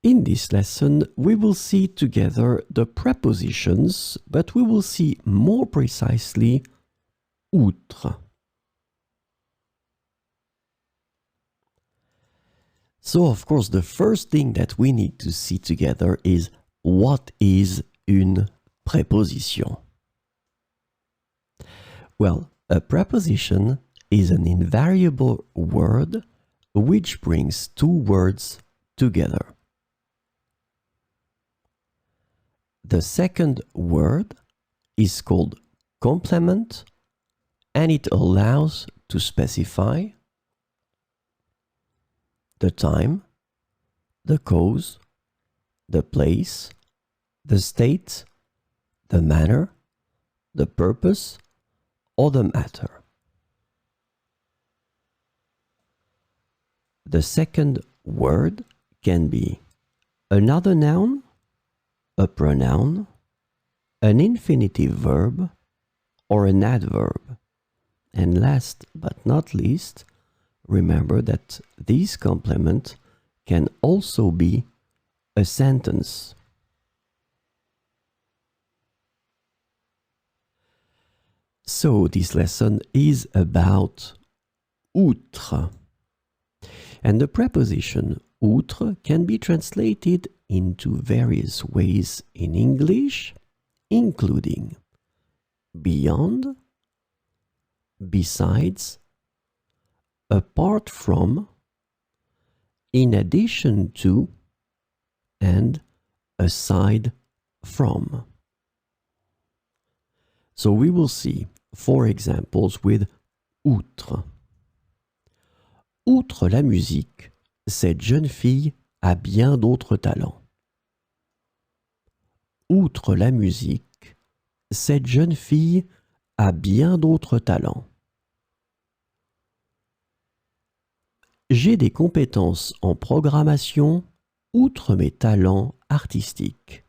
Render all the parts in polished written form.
In this lesson, we will see together the prepositions, but we will see more precisely outre. So, of course, the first thing that we need to see together is what is une préposition? Well, a preposition is an invariable word which brings two words together. The second word is called complement, and it allows to specify the time, the cause, the place, the state, the manner, the purpose, or the matter. The second word can be another noun, a pronoun, an infinitive verb, or an adverb. And last but not least, remember that this complement can also be a sentence. So this lesson is about outre. And the preposition outre can be translated into various ways in English, including beyond, besides, apart from, in addition to, and aside from. So we will see 4 examples with outre. Outre la musique, cette jeune fille a bien d'autres talents. Outre la musique, cette jeune fille a bien d'autres talents. J'ai des compétences en programmation outre mes talents artistiques.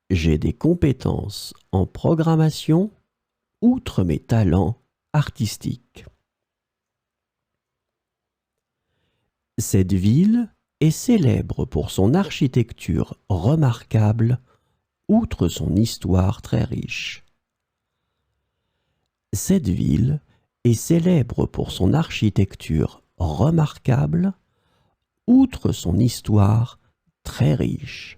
J'ai des compétences en programmation outre mes talents artistiques. Cette ville est célèbre pour son architecture remarquable outre son histoire très riche. Cette ville est célèbre pour son architecture remarquable outre son histoire très riche.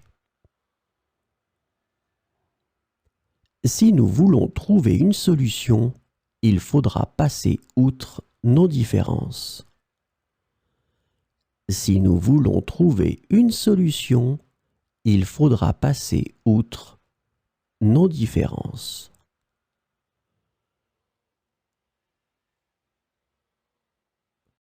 Si nous voulons trouver une solution, il faudra passer outre nos différences. Si nous voulons trouver une solution, il faudra passer outre nos différences.